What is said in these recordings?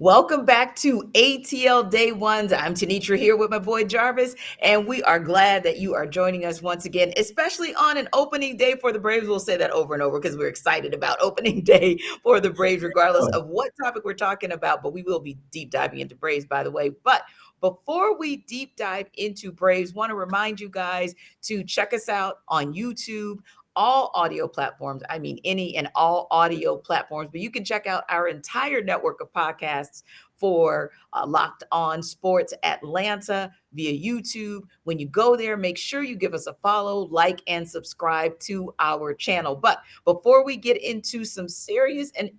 Welcome back to ATL Day Ones. I'm Tanitra here with my boy Jarvis, and we are glad that you are joining us once again, especially on an opening day for the Braves. We'll say that over and over because we're excited about opening day for the Braves, regardless of what topic we're talking about. But we will be deep diving into Braves, by the way. But before we deep dive into Braves, want to remind you guys to check us out on YouTube, all audio platforms. I mean, any and all audio platforms, but you can check out our entire network of podcasts for Locked On Sports Atlanta via YouTube. When you go there, make sure you give us a follow, like, and subscribe to our channel. But before we get into some serious and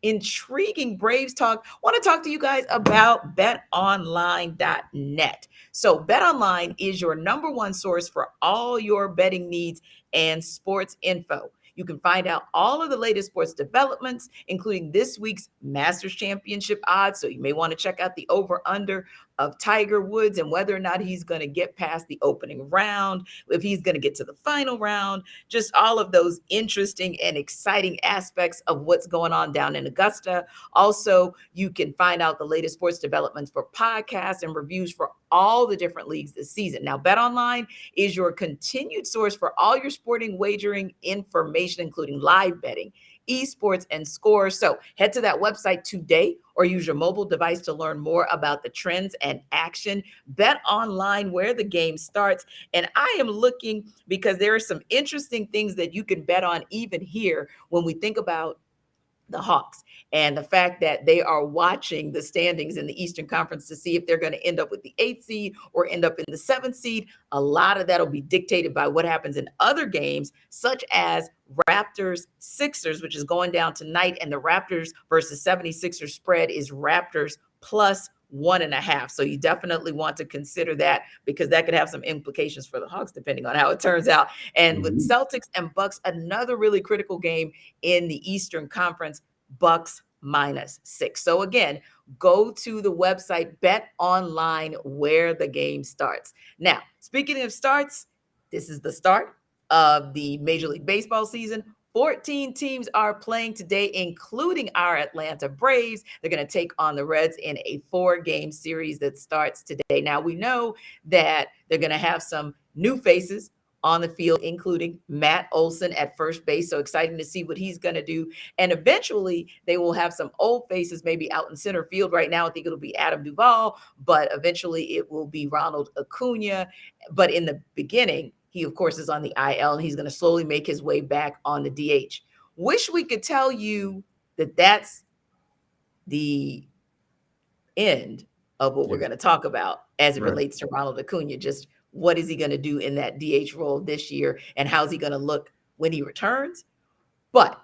intriguing Braves talk, I want to talk to you guys about betonline.net. So BetOnline is your number one source for all your betting needs and sports info. You can find out all of the latest sports developments, including this week's Masters Championship odds. So you may want to check out the over-under of Tiger Woods and whether or not he's going to get past the opening round, if he's going to get to the final round, just all of those interesting and exciting aspects of what's going on down in Augusta. Also, you can find out the latest sports developments for podcasts and reviews for all the different leagues this season. Now, BetOnline is your continued source for all your sporting wagering information, including live betting, esports, and scores. So head to that website today or use your mobile device to learn more about the trends and action. Bet online where the game starts. And I am looking because there are some interesting things that you can bet on even here when we think about the Hawks and the fact that they are watching the standings in the Eastern Conference to see if they're going to end up with the 8th seed or end up in the 7th seed. A lot of that will be dictated by what happens in other games, such as Raptors Sixers, which is going down tonight. And the Raptors versus 76ers spread is Raptors plus 1.5. So you definitely want to consider that because that could have some implications for the Hawks, depending on how it turns out. And with Celtics and Bucks, another really critical game in the Eastern Conference, Bucks -6. So again, go to the website, Bet Online, where the game starts. Now, speaking of starts, this is the start of the Major League Baseball season. 14 teams are playing today, including our Atlanta Braves. They're going to take on the Reds in a 4-game series that starts today. Now, we know that they're going to have some new faces on the field, including Matt Olson at first base. So exciting to see what he's going to do. And eventually they will have some old faces maybe out in center field. Right now, I think it'll be Adam Duvall, but eventually it will be Ronald Acuna. But in the beginning, he, of course, is on the IL, and he's going to slowly make his way back on the DH. Wish we could tell you that that's the end of what we're going to talk about as it relates to Ronald Acuna. Just what is he going to do in that DH role this year, and how's he going to look when he returns? But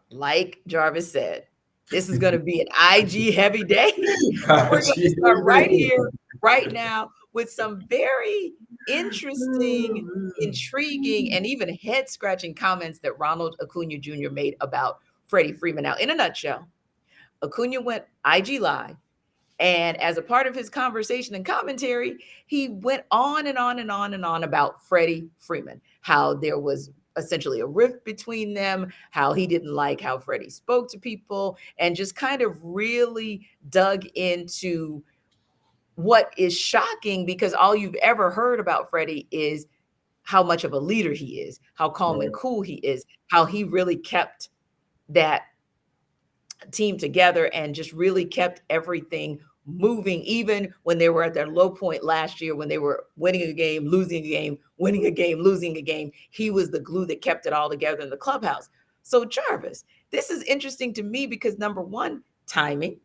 like Jarvis said, this is going to be an IG heavy day. So we're going to start right here, right now, with some very interesting, intriguing, and even head-scratching comments that Ronald Acuna Jr. made about Freddie Freeman. Now, in a nutshell, Acuna went IG Live, and as a part of his conversation and commentary, he went on and on and on and on about Freddie Freeman, how there was essentially a rift between them, how he didn't like how Freddie spoke to people, and just kind of really dug into what is shocking because all you've ever heard about Freddie is how much of a leader he is, how calm and cool he is, how he really kept that team together and just really kept everything moving, even when they were at their low point last year, when they were winning a game, losing a game, winning a game, losing a game. He was the glue that kept it all together in the clubhouse. So Jarvis, this is interesting to me because number one, timing.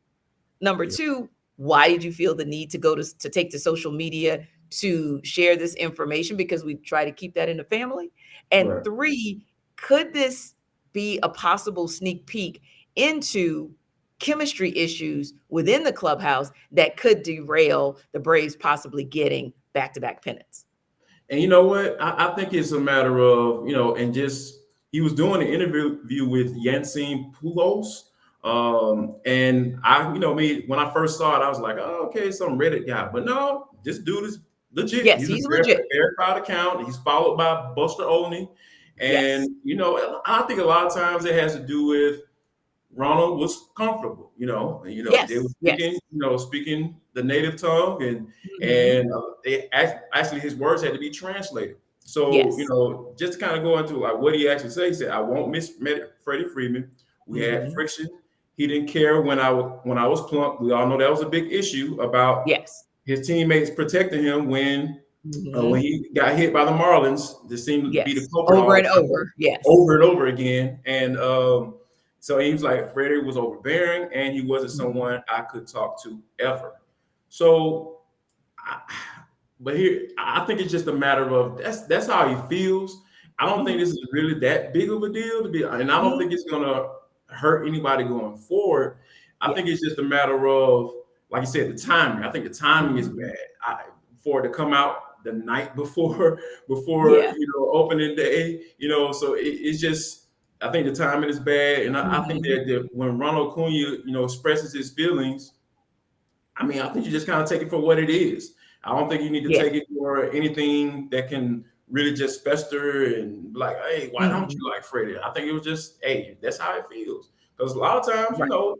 Number two, why did you feel the need to go to take to social media to share this information? Because we try to keep that in the family. And three, could this be a possible sneak peek into chemistry issues within the clubhouse that could derail the Braves possibly getting back-to-back pennants? And you know what? I think it's a matter of, and just he was doing an interview with Yansin Pulos. And when I first saw it, I was like, oh, okay, some Reddit guy. But no, this dude is legit. Yes, he's legit. Verified account. He's followed by Buster Olney. And, I think a lot of times it has to do with Ronald was comfortable, they were Yes, speaking, yes. speaking the native tongue, and Hmm. actually his words had to be translated. So, Yes. just to kind of go into like what he actually said, he said, "I won't miss Freddie Freeman. We had Hmm. friction. He didn't care when I was plunked. We all know that was a big issue about Yes. his teammates protecting him when Hmm. he got hit by the Marlins. This seemed to be the Yes. culprit Over all and the time, over. Yes. over and over again. And so he was like, Freddie was overbearing, and he wasn't Mhm. someone I could talk to ever. So, I, but here, I think it's just a matter of that's how he feels. I don't think Mhm. this is really that big of a deal to be, and I don't Mhm. think it's gonna hurt anybody going forward. I think Yeah. it's just a matter of, like you said, the timing. I think the timing is Mhm. bad. For it to come out the night before Yeah. opening day, so it's just. I think the timing is bad, and I think Mhm. that when Ronald Acuna, expresses his feelings, I mean, I think you just kind of take it for what it is. I don't think you need to Yeah. take it for anything that can really just fester and be like, hey, why don't Mhm. you like Freddie? I think it was just, hey, that's how it feels. Because a lot of times, Right.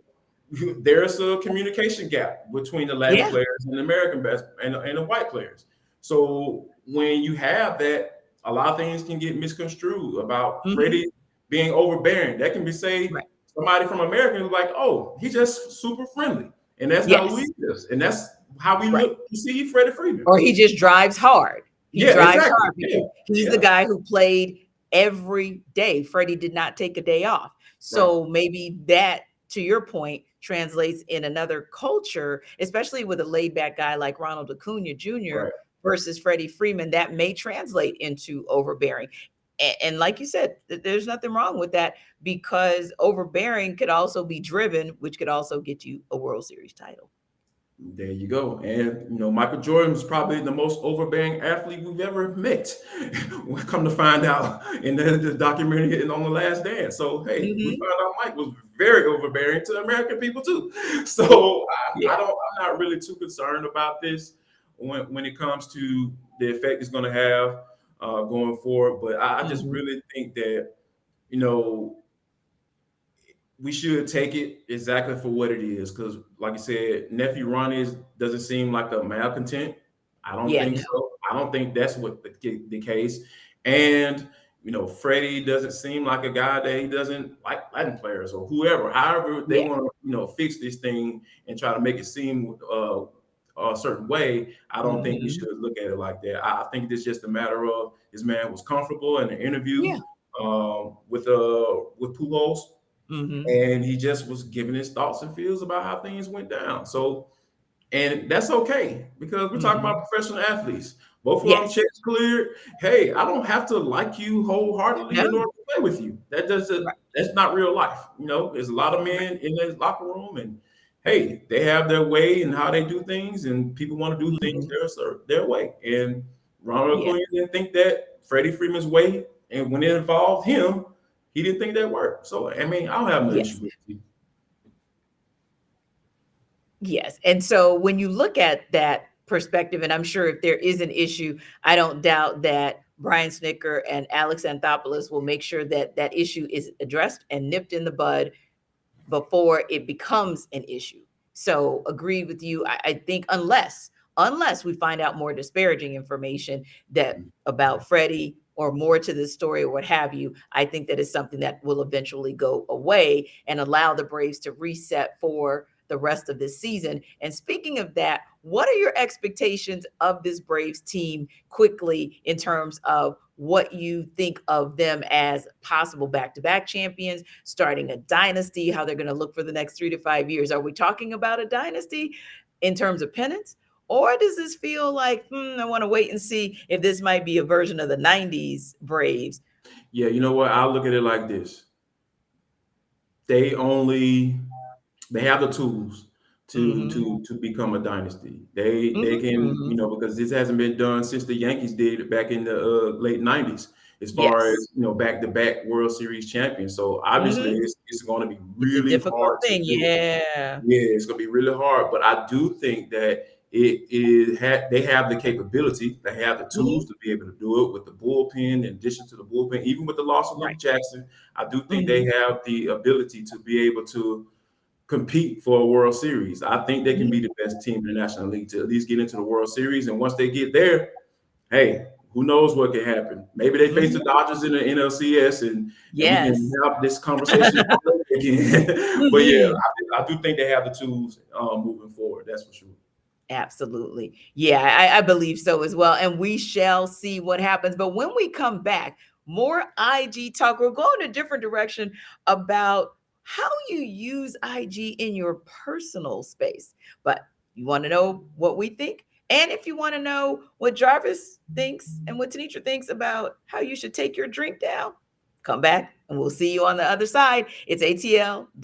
there's a communication gap between the Latin Yeah. players and the American best and the white players. So when you have that, a lot of things can get misconstrued about Mhm. Freddie being overbearing. That can be say Right. somebody from America is like, oh, he's just super friendly. And that's not who he Yes. is. And that's how we Right. look to see Freddie Freeman. Or he just drives hard. He Yeah, drives exactly. hard Yeah. because he's the Yeah. guy who played every day. Freddie did not take a day off. Right. So maybe that, to your point, translates in another culture, especially with a laid back guy like Ronald Acuna Jr. Right. versus Freddie Freeman, that may translate into overbearing. And like you said, there's nothing wrong with that because overbearing could also be driven, which could also get you a World Series title. There you go. And Michael Jordan was probably the most overbearing athlete we've ever met. We come to find out in the documentary and on the Last Dance. So hey, we Hmm. found out Mike was very overbearing to American people too. So I Yeah. don't I'm not really too concerned about this when it comes to the effect it's gonna have going forward. But I just Hmm. really think that, you know, we should take it exactly for what it is. Because, like you said, nephew Ronnie doesn't seem like a malcontent. I don't Yeah. think No. so. I don't think that's what the case. And Freddie doesn't seem like a guy that he doesn't like Latin players or whoever. However, they Yeah. want to fix this thing and try to make it seem a certain way. I don't think we Hmm. should look at it like that. I think it's just a matter of this man was comfortable in the interview Yeah. with Pujols, Hmm. and he just was giving his thoughts and feels about how things went down. So, and that's okay because we're talking Hmm. about professional athletes. Both of them Yes. checks cleared. Hey, I don't have to like you wholeheartedly No. in order to play with you. Right. That's not real life. There's a lot of Right. men in the locker room, and hey, they have their way and how they do things, and people want to do things Hmm. their way. And Ronald Yeah. Acuna didn't think that Freddie Freeman's way, and when it involved him, he didn't think that worked. So I mean, I don't have no issue Yes. with it. Yes. And so when you look at that perspective, and I'm sure if there is an issue, I don't doubt that Brian Snicker and Alex Anthopoulos will make sure that that issue is addressed and nipped in the bud before it becomes an issue. So agree with you. I think unless we find out more disparaging information that about Freddie or more to this story or what have you, I think that is something that will eventually go away and allow the Braves to reset for the rest of this season. And speaking of that, what are your expectations of this Braves team quickly in terms of what you think of them as possible back-to-back champions, starting a dynasty, how they're going to look for the next 3 to 5 years? Are we talking about a dynasty in terms of pennants? Or does this feel like, I want to wait and see if this might be a version of the 90s Braves? Yeah, you know what? I'll look at it like this. They only they have the tools to Hmm. to become a dynasty. They Hmm. can, Hmm. because this hasn't been done since the Yankees did it back in the late '90s, as far Yes. as back to back World Series champions. So obviously, Hmm. it's going to be It's a really difficult hard to thing. do. Yeah. Yeah, it's going to be really hard. But I do think that they have the capability, they have the Mhm. tools to be able to do it with the bullpen. In addition to the bullpen, even with the loss of Luke Right. Jackson, I do think they Mhm. have the ability to be able to compete for a World Series. I think they can Mhm. be the best team in the National League to at least get into the World Series. And once they get there, hey, who knows what can happen? Maybe they face the Mhm. Dodgers in the NLCS, and we can Yes. have this conversation all over again. But yeah, Mhm. I do think they have the tools moving forward. That's for sure. Absolutely. Yeah, I believe so as well. And we shall see what happens. But when we come back, more IG talk. We're going a different direction about how you use IG in your personal space. But you want to know what we think? And if you want to know what Jarvis thinks and what Tanisha thinks about how you should take your drink down, come back and we'll see you on the other side. It's ATL.